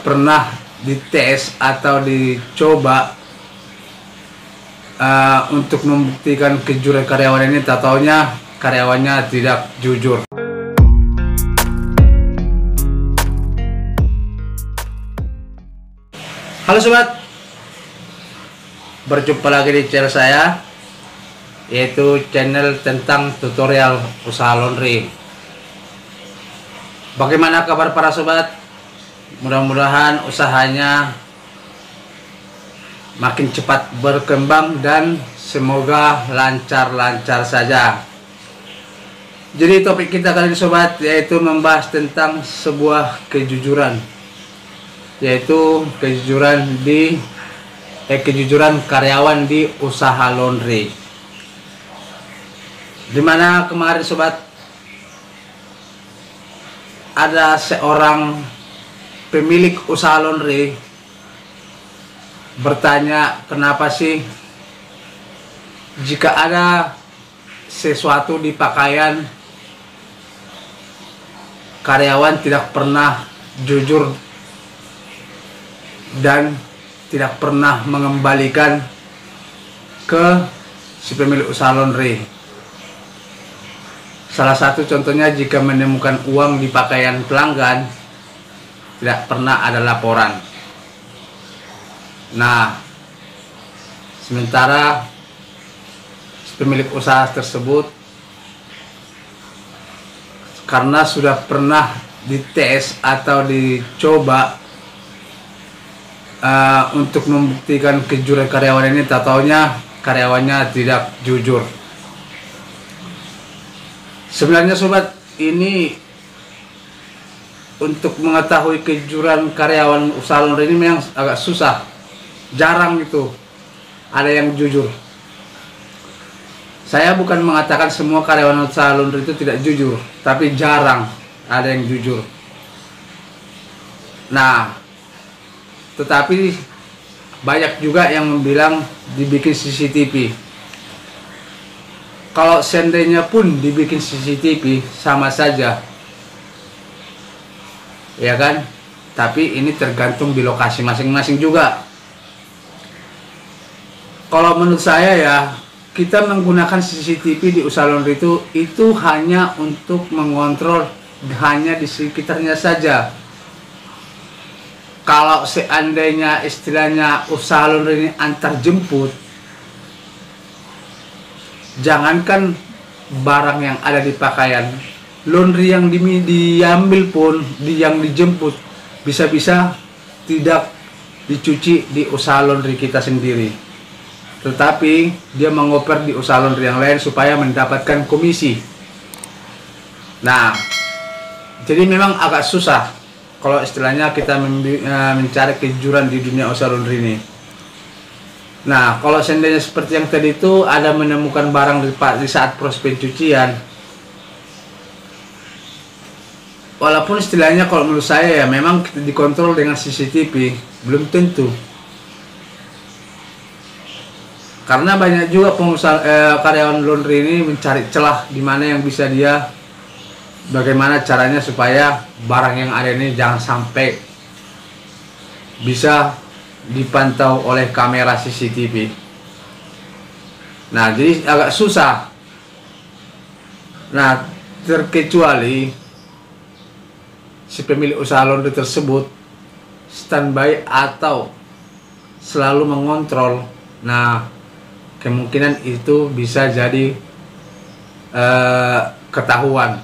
pernah dites atau dicoba untuk membuktikan kejujuran karyawan ini, tak taunya karyawannya tidak jujur. Halo sobat, berjumpa lagi di channel saya, yaitu channel tentang tutorial usaha laundry. Bagaimana kabar para sobat? Mudah-mudahan usahanya makin cepat berkembang dan semoga lancar-lancar saja. Jadi topik kita kali ini sobat, yaitu membahas tentang sebuah kejujuran, yaitu kejujuran karyawan di usaha laundry. Dimana kemarin sobat, ada seorang pemilik usaha laundry bertanya, kenapa sih jika ada sesuatu di pakaian karyawan tidak pernah jujur dan tidak pernah mengembalikan ke si pemilik usaha laundry. Salah satu contohnya, jika menemukan uang di pakaian pelanggan, tidak pernah ada laporan. Nah, sementara si pemilik usaha tersebut karena sudah pernah dites atau dicoba untuk membuktikan kejujuran karyawan ini, tak taunya karyawannya tidak jujur. Sebenarnya sobat, ini untuk mengetahui kejujuran karyawan usaha laundry ini memang agak susah. Jarang itu ada yang jujur. Saya bukan mengatakan semua karyawan usaha laundry itu tidak jujur, tapi jarang ada yang jujur. Nah, tetapi banyak juga yang bilang dibikin CCTV. Kalau seandainya pun dibikin CCTV, sama saja, ya kan? Tapi ini tergantung di lokasi masing-masing juga. Kalau menurut saya ya, kita menggunakan CCTV di usaha laundry itu hanya untuk mengontrol hanya di sekitarnya saja. Kalau seandainya istilahnya usaha laundry ini antar jemput, jangankan barang yang ada di pakaian, laundry yang diambil pun, yang dijemput, bisa-bisa tidak dicuci di usaha laundry kita sendiri, tetapi dia mengoper di usaha laundry yang lain supaya mendapatkan komisi. Nah, jadi memang agak susah kalau istilahnya kita mencari kejujuran di dunia usaha laundry ini. Nah, kalau seandainya seperti yang tadi itu ada menemukan barang di saat proses pencucian, walaupun istilahnya kalau menurut saya ya memang dikontrol dengan CCTV, belum tentu. Karena banyak juga pengusaha karyawan laundry ini mencari celah di mana yang bisa dia, bagaimana caranya supaya barang yang ada ini jangan sampai bisa dipantau oleh kamera CCTV. Nah, jadi agak susah. Nah, terkecuali si pemilik usaha laundry tersebut standby atau selalu mengontrol. Nah, kemungkinan itu bisa jadi ketahuan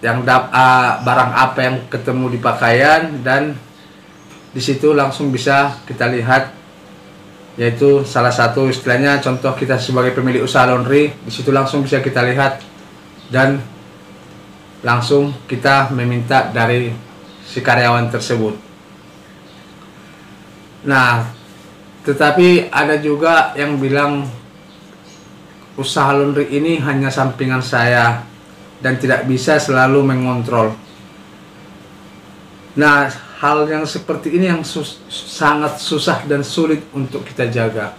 yang barang apa yang ketemu di pakaian, dan di situ langsung bisa kita lihat, yaitu salah satu istilahnya contoh kita sebagai pemilik usaha laundry, di situ langsung bisa kita lihat dan langsung kita meminta dari si karyawan tersebut. Nah, tetapi ada juga yang bilang usaha laundry ini hanya sampingan saya dan tidak bisa selalu mengontrol. Nah, hal yang seperti ini yang sangat susah dan sulit untuk kita jaga,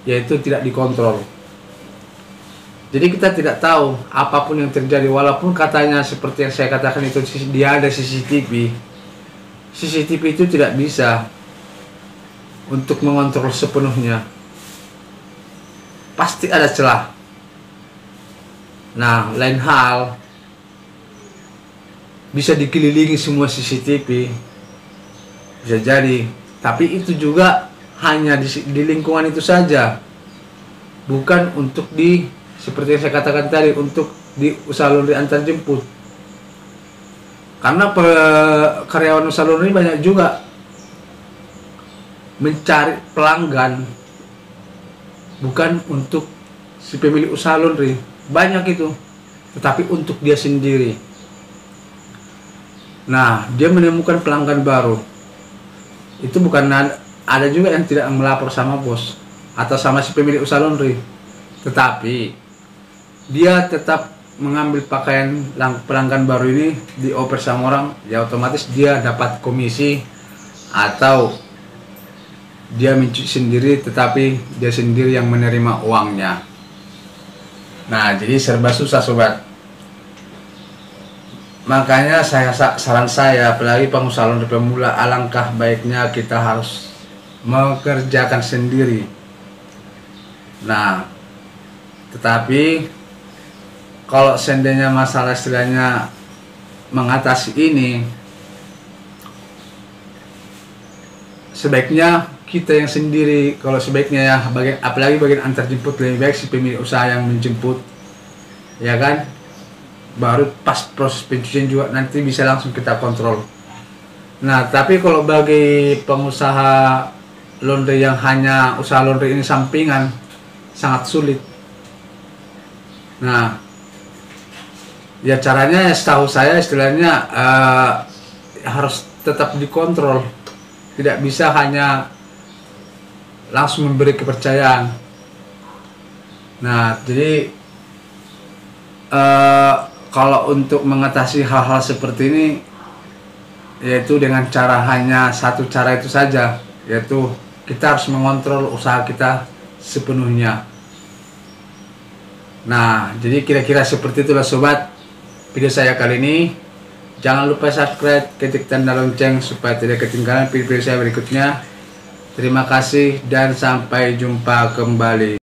yaitu tidak dikontrol. Jadi kita tidak tahu apapun yang terjadi, walaupun katanya seperti yang saya katakan itu dia ada CCTV, CCTV itu tidak bisa untuk mengontrol sepenuhnya. Pasti ada celah. Nah, lain hal bisa dikelilingi semua CCTV, bisa jadi, tapi itu juga hanya di lingkungan itu saja, bukan untuk seperti yang saya katakan tadi, untuk di usaha laundry antar jemput. Karena karyawan usaha laundry banyak juga mencari pelanggan, bukan untuk si pemilik usaha laundry, banyak itu, tetapi untuk dia sendiri. Nah, dia menemukan pelanggan baru, itu bukan ada juga yang tidak melapor sama bos atau sama si pemilik usaha laundry, tetapi dia tetap mengambil pakaian pelanggan baru ini, dioper sama orang, ya otomatis dia dapat komisi atau dia mencuci sendiri, tetapi dia sendiri yang menerima uangnya. Nah, jadi serba susah sobat. Makanya saran saya, apalagi pengusaha laundry pemula, alangkah baiknya kita harus mengerjakan sendiri. Nah, tetapi kalau seandainya masalah istilahnya mengatasi ini, sebaiknya kita yang sendiri. Kalau sebaiknya ya, apalagi bagian antar jemput, lebih baik si pemilik usaha yang menjemput, ya kan, baru pas proses pencucian juga nanti bisa langsung kita kontrol. Nah, tapi kalau bagi pengusaha laundry yang hanya usaha laundry ini sampingan, sangat sulit. Nah, ya caranya setahu saya istilahnya harus tetap dikontrol, tidak bisa hanya langsung memberi kepercayaan. Nah, jadi kalau untuk mengatasi hal-hal seperti ini, yaitu dengan cara hanya satu cara itu saja, yaitu kita harus mengontrol usaha kita sepenuhnya. Nah, jadi kira-kira seperti itulah sobat video saya kali ini. Jangan lupa subscribe, ketik tanda lonceng supaya tidak ketinggalan video-video saya berikutnya. Terima kasih dan sampai jumpa kembali.